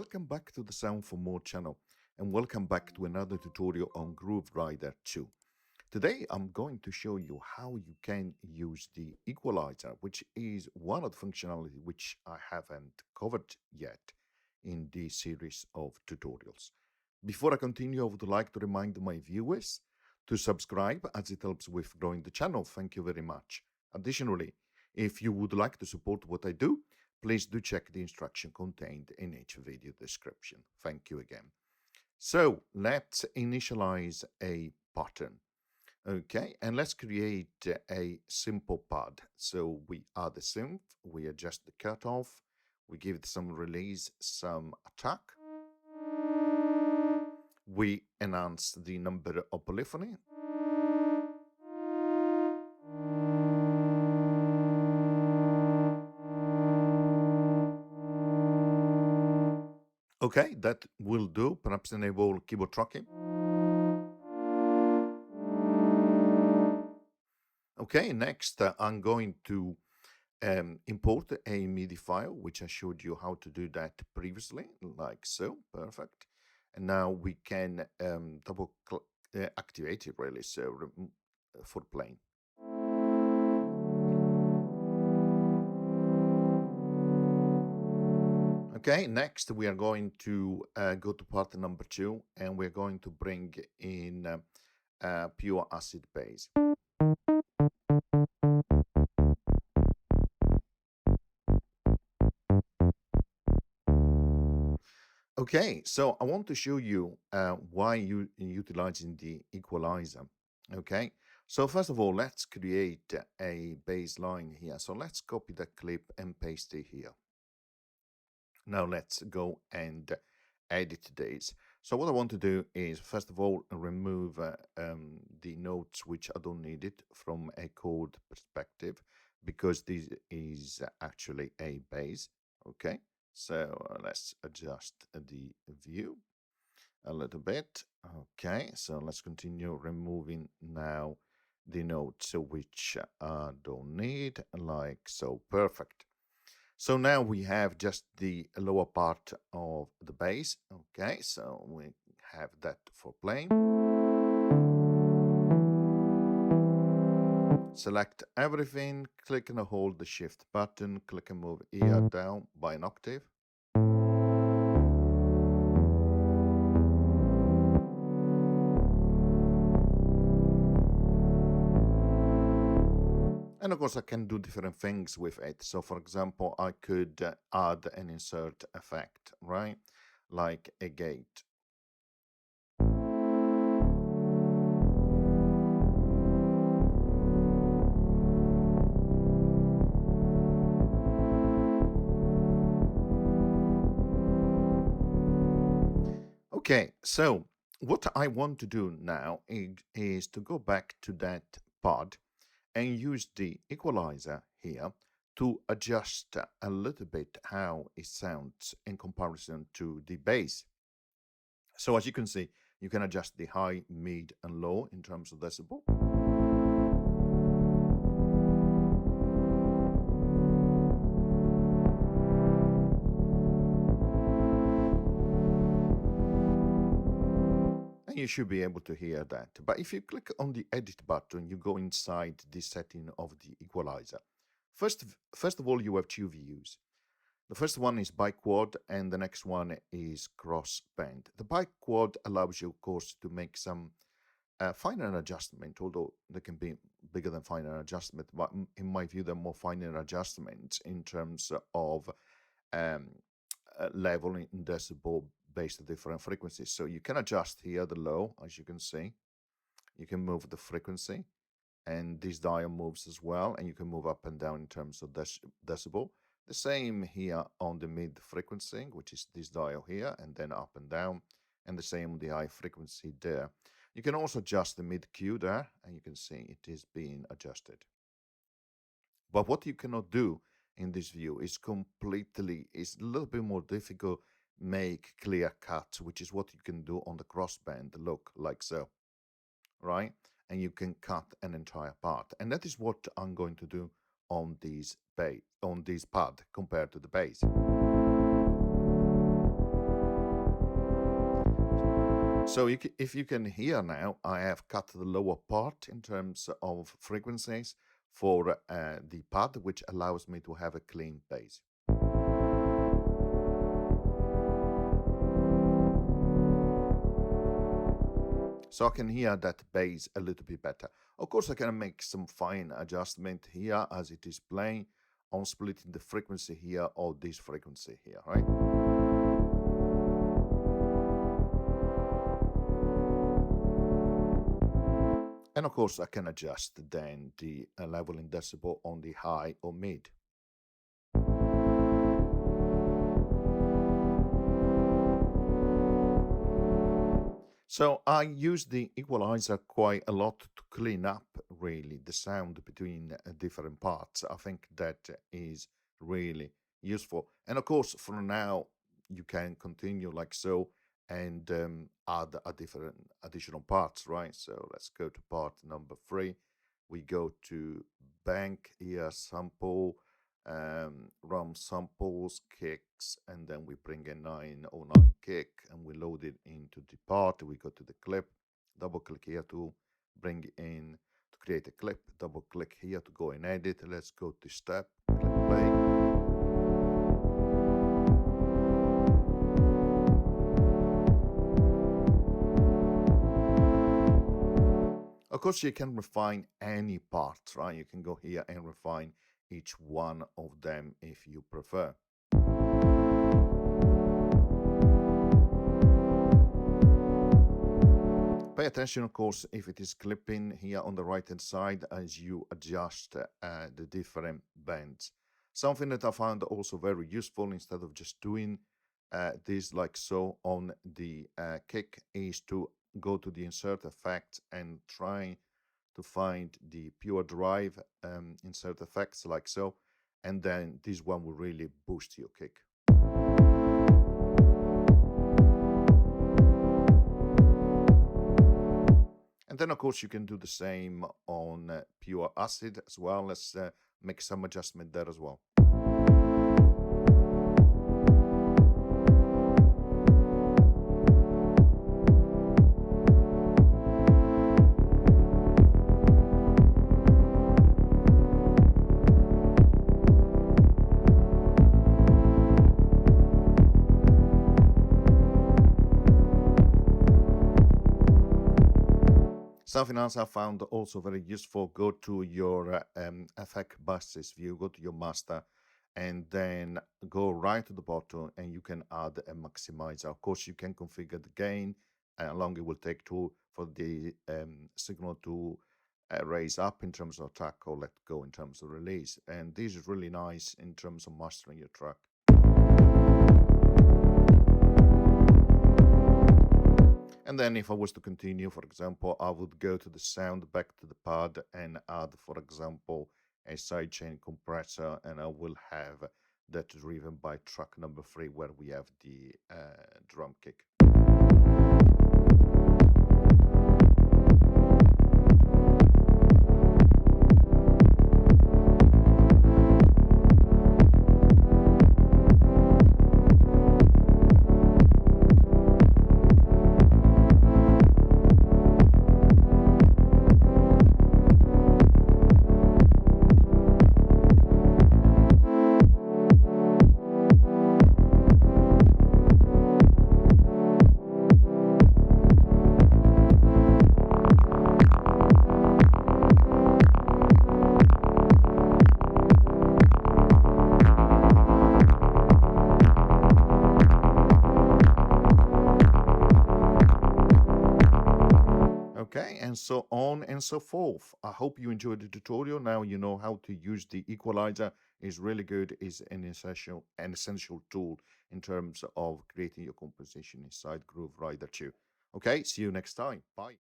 Welcome back to the Sound for More channel, and welcome back to another tutorial on Groove Rider 2. Today I'm going to show you how you can use the Equalizer, which is one of the functionality which I haven't covered yet in this series of tutorials. Before I continue, I would like to remind my viewers to subscribe as it helps with growing the channel. Thank you very much. Additionally, if you would like to support what I do, please do check the instruction contained in each video description. Thank you again. So let's initialize a pattern. Okay, and let's create a simple pad. So we add the synth, we adjust the cutoff, we give it some release, some attack. We enhance the number of polyphony. Okay, that will do. Perhaps enable keyboard tracking. Okay, next I'm going to import a MIDI file, which I showed you how to do that previously, like so. Perfect. And now we can activate it really, so for playing. Okay, next we are going to go to part number 2, and we're going to bring in pure acid bass. Okay, so I want to show you why you utilizing the Equalizer. Okay, so first of all, let's create a bass line here. So let's copy the clip and paste it here. Now let's go and edit this. So what I want to do is, first of all, remove the notes which I don't need it from a chord perspective, because this is actually a bass. Okay, so let's adjust the view a little bit. Okay, so let's continue removing now the notes which I don't need, like so. Perfect. So now we have just the lower part of the bass. Okay, so we have that for playing. Select everything, click and hold the shift button, click and move ear down by an octave. And of course, I can do different things with it. So for example, I could add an insert effect, right? Like a gate. Okay, so what I want to do now is to go back to that pod and use the Equalizer here to adjust a little bit how it sounds in comparison to the bass. So as you can see, you can adjust the high, mid, and low in terms of decibel. And you should be able to hear that. But if you click on the edit button, you go inside the setting of the Equalizer. First of all, you have two views. The first one is bicquad, and the next one is crossband. The bicquad allows you, of course, to make some finer adjustment, although they can be bigger than finer adjustment. But in my view, they're more finer adjustments in terms of level in decibel based on different frequencies. So you can adjust here the low, as you can see. You can move the frequency, and this dial moves as well, and you can move up and down in terms of decibel. The same here on the mid frequency, which is this dial here, and then up and down, and the same on the high frequency there. You can also adjust the mid Q there, and you can see it is being adjusted. But what you cannot do in this view is a little bit more difficult, make clear cuts, which is what you can do on the crossband, look like so, right? And you can cut an entire part, and that is what I'm going to do on this pad compared to the bass. So if you can hear now, I have cut the lower part in terms of frequencies for the pad, which allows me to have a clean bass. So I can hear that bass a little bit better. Of course, I can make some fine adjustment here as it is playing on splitting the frequency here or this frequency here, right? And of course, I can adjust then the level in decibel on the high or mid. So I use the equalizer quite a lot to clean up really the sound between different parts. I think that is really useful. And of course, for now, you can continue like so and add a different additional parts, right? So let's go to part number 3. We go to bank here, sample, rum samples, kicks, and then we bring a 909 kick and we load it into the part. We go to the clip, double click here to bring in to create a clip, double click here to go and edit. Let's go to step, click play. Of course, you can refine any part, right? You can go here and refine each one of them if you prefer. Pay attention, of course, if it is clipping here on the right hand side as you adjust the different bends. Something that I found also very useful instead of just doing this like so on the kick is to go to the insert effect and try to find the pure drive insert effects like so, and then this one will really boost your kick. And then of course you can do the same on pure acid as well. Let's make some adjustment there as well. Something else I found also very useful, go to your effect buses view, go to your master, and then go right to the bottom and you can add a maximizer. Of course, you can configure the gain, and how long it will take to for the signal to raise up in terms of attack or let go in terms of release. And this is really nice in terms of mastering your track. And then if I was to continue, for example, I would go to the sound, back to the pad and add, for example, a sidechain compressor, and I will have that driven by track number 3 where we have the drum kick. Okay, and so on and so forth. I hope you enjoyed the tutorial. Now you know how to use the equalizer. It's really good. It's an essential tool in terms of creating your composition inside Groove Rider 2. Okay, see you next time. Bye.